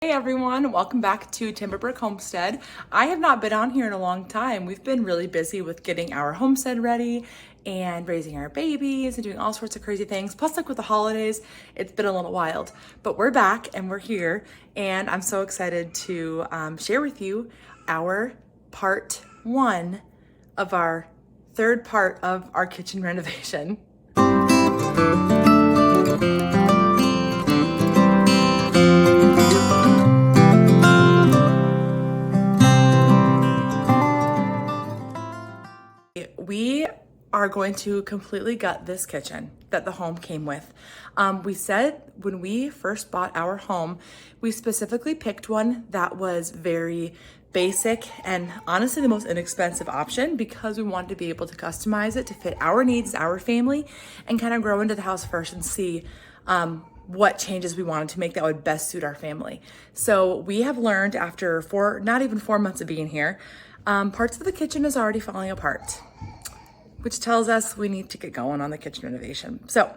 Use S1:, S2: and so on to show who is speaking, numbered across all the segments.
S1: Hey everyone, welcome back to Timberbrook Homestead. I have not been on here in a long time. We've been really busy with getting our homestead ready and raising our babies and doing all sorts of crazy things. Plus, like with the holidays, it's been a little wild. But we're back and we're here, and I'm so excited to share with you our part one of our third part of our kitchen renovation. We are going to completely gut this kitchen that the home came with. We said when we first bought our home, we specifically picked one that was very basic and honestly the most inexpensive option because we wanted to be able to customize it to fit our needs, our family, and kind of grow into the house first and see what changes we wanted to make that would best suit our family. So we have learned after not even 4 months of being here, parts of the kitchen is already falling apart, which tells us we need to get going on the kitchen renovation. So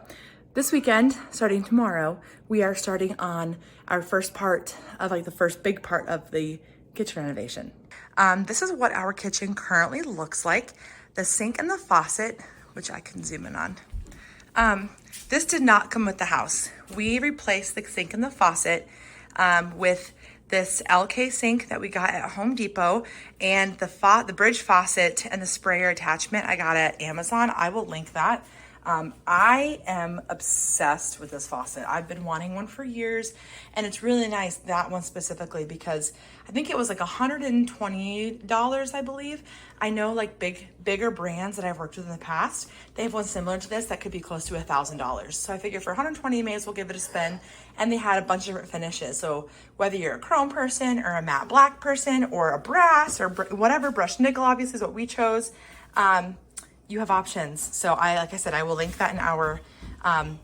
S1: this weekend, starting tomorrow, we are starting on our first part of the first big part of the kitchen renovation. This is what our kitchen currently looks like. The sink and the faucet, which I can zoom in on. This did not come with the house. We replaced the sink and the faucet with this LK sink that we got at Home Depot, and the bridge faucet and the sprayer attachment I got at Amazon. I will link that. I am obsessed with this faucet. I've been wanting one for years, and it's really nice, that one specifically, because I think it was like $120, I believe. I know like bigger brands that I've worked with in the past, they have one similar to this that could be close to $1,000. So I figured for $120, you may as well give it a spin. And they had a bunch of different finishes. So whether you're a chrome person or a matte black person or a brass or whatever, brushed nickel obviously is what we chose. You have options. So like I said, I will link that in our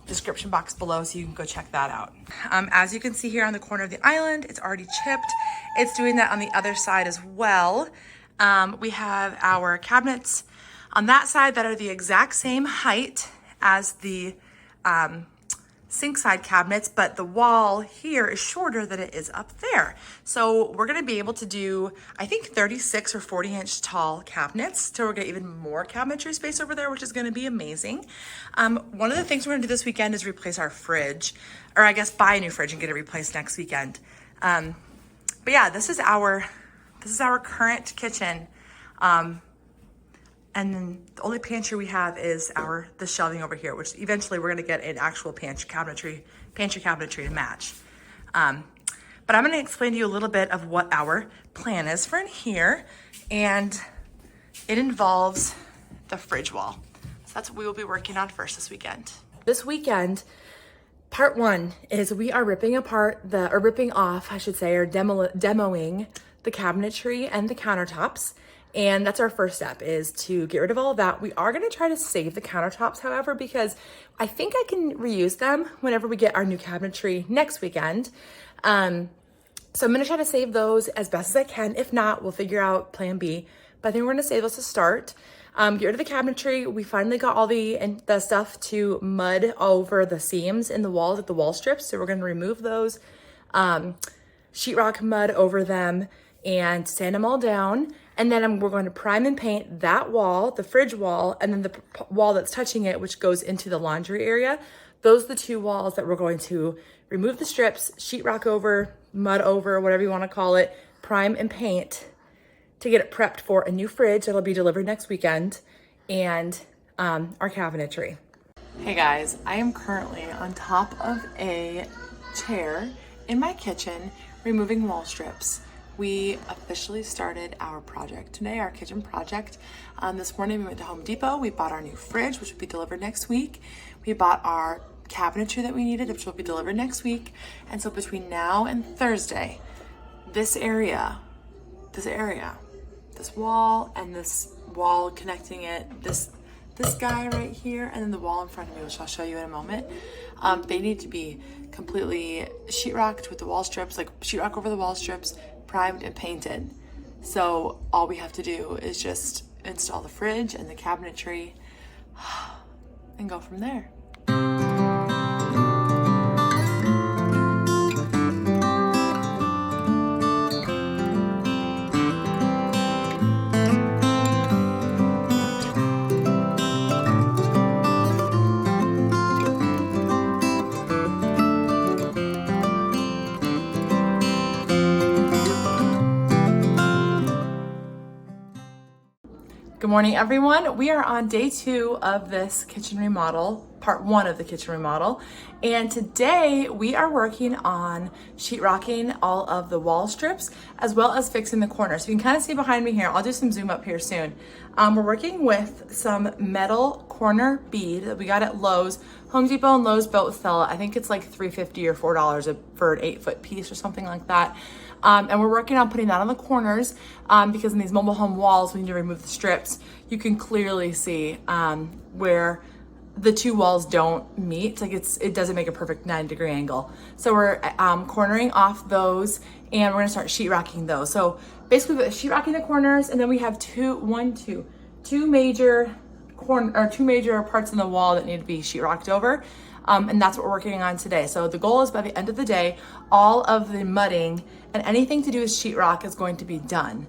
S1: description box below so you can go check that out. As you can see here on the corner of the island, it's already chipped. It's doing that on the other side as well. We have our cabinets on that side that are the exact same height as the sink side cabinets, but the wall here is shorter than it is up there. So we're gonna be able to do, I think 36 or 40-inch tall cabinets. So we're gonna get even more cabinetry space over there, which is gonna be amazing. One of the things we're gonna do this weekend is replace our fridge, or I guess buy a new fridge and get it replaced next weekend. But yeah, this is our current kitchen. And then the only pantry we have is the shelving over here, which eventually we're gonna get an actual pantry cabinetry to match. But I'm gonna explain to you a little bit of what our plan is for in here. And it involves the fridge wall. So that's what we will be working on first this weekend. This weekend, part one is we are ripping off, I should say, or demoing the cabinetry and the countertops. And that's our first step, is to get rid of all of that. We are gonna try to save the countertops, however, because I think I can reuse them whenever we get our new cabinetry next weekend. So I'm gonna try to save those as best as I can. If not, we'll figure out plan B. But I think we're gonna save those to start. Get rid of the cabinetry. We finally got all the stuff to mud over the seams in the walls at the wall strips. So we're gonna remove those, sheetrock mud over them and sand them all down. And then we're going to prime and paint that wall, the fridge wall, and then the wall that's touching it, which goes into the laundry area. Those are the two walls that we're going to remove the strips, sheetrock over, mud over, whatever you want to call it, prime and paint to get it prepped for a new fridge that'll be delivered next weekend, and our cabinetry. Hey guys, I am currently on top of a chair in my kitchen removing wall strips. We officially started our project today, our kitchen project. This morning we went to Home Depot. We bought our new fridge, which will be delivered next week. We bought our cabinetry that we needed, which will be delivered next week. And so between now and Thursday, this wall and this wall connecting it, this guy right here, and then the wall in front of me, which I'll show you in a moment, they need to be completely sheetrocked with the wall strips, like sheetrock over the wall strips, primed and painted. So all we have to do is just install the fridge and the cabinetry and go from there. Good morning, everyone. We are on day 2 of this kitchen remodel, part 1 of the kitchen remodel. And today we are working on sheetrocking all of the wall strips as well as fixing the corners. So you can kind of see behind me here. I'll do some zoom up here soon. We're working with some metal corner bead that we got at Lowe's. Home Depot and Lowe's both sell it. I think it's like $3.50 or $4 for an 8-foot piece or something like that. And we're working on putting that on the corners because in these mobile home walls, when you remove the strips, you can clearly see where the two walls don't meet. Like it doesn't make a perfect 9-degree angle. So we're cornering off those, and we're gonna start sheetrocking those. So basically, we're sheetrocking the corners, and then we have two major parts in the wall that need to be sheetrocked over. And that's what we're working on today. So the goal is by the end of the day, all of the mudding and anything to do with sheetrock is going to be done.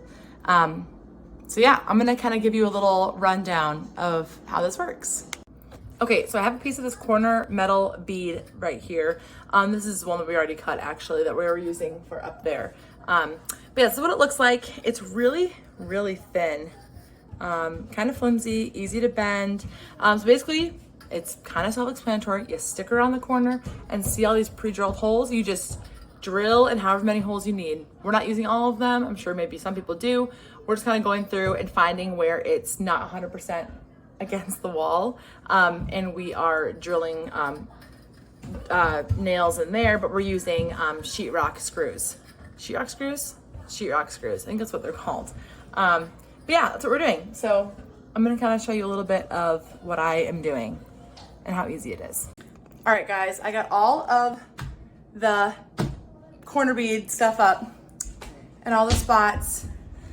S1: So yeah, I'm gonna kind of give you a little rundown of how this works. Okay, so I have a piece of this corner metal bead right here. This is one that we already cut actually that we were using for up there. But yeah, this is what it looks like. It's really, really thin, kind of flimsy, easy to bend. So basically, it's kind of self-explanatory. You stick around the corner and see all these pre-drilled holes. You just drill in however many holes you need. We're not using all of them. I'm sure maybe some people do. We're just kind of going through and finding where it's not 100% against the wall. And we are drilling nails in there, but we're using sheetrock screws. Sheetrock screws? Sheetrock screws. I think that's what they're called. But yeah, that's what we're doing. So I'm gonna kind of show you a little bit of what I am doing and how easy it is. All right, guys, I got all of the corner bead stuff up and all the spots.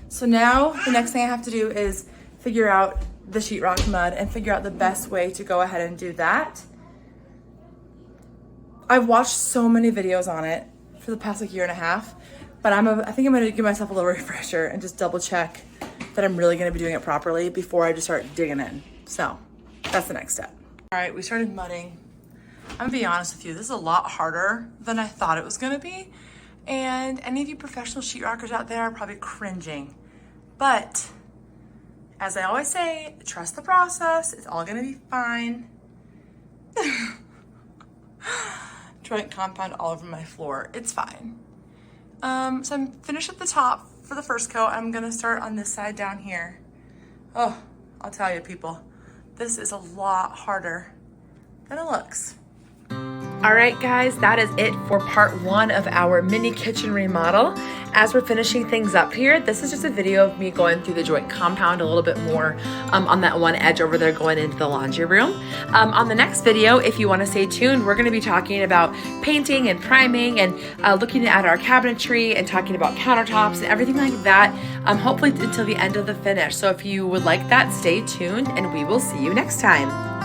S1: So now the next thing I have to do is figure out the sheetrock mud and figure out the best way to go ahead and do that. I've watched so many videos on it for the past like year and a half, but I think I'm gonna give myself a little refresher and just double check that I'm really gonna be doing it properly before I just start digging in. So that's the next step. All right, we started mudding. I'm gonna be honest with you, this is a lot harder than I thought it was gonna be. And any of you professional sheetrockers out there are probably cringing. But as I always say, trust the process. It's all gonna be fine. Joint compound all over my floor. It's fine. So I'm finished at the top for the first coat. I'm gonna start on this side down here. Oh, I'll tell you people, this is a lot harder than it looks. All right, guys, that is it for part 1 of our mini kitchen remodel. As we're finishing things up here, this is just a video of me going through the joint compound a little bit more on that one edge over there going into the laundry room. On the next video, if you want to stay tuned, we're going to be talking about painting and priming and looking at our cabinetry and talking about countertops and everything like that, hopefully until the end of the finish. So if you would like that, stay tuned and we will see you next time.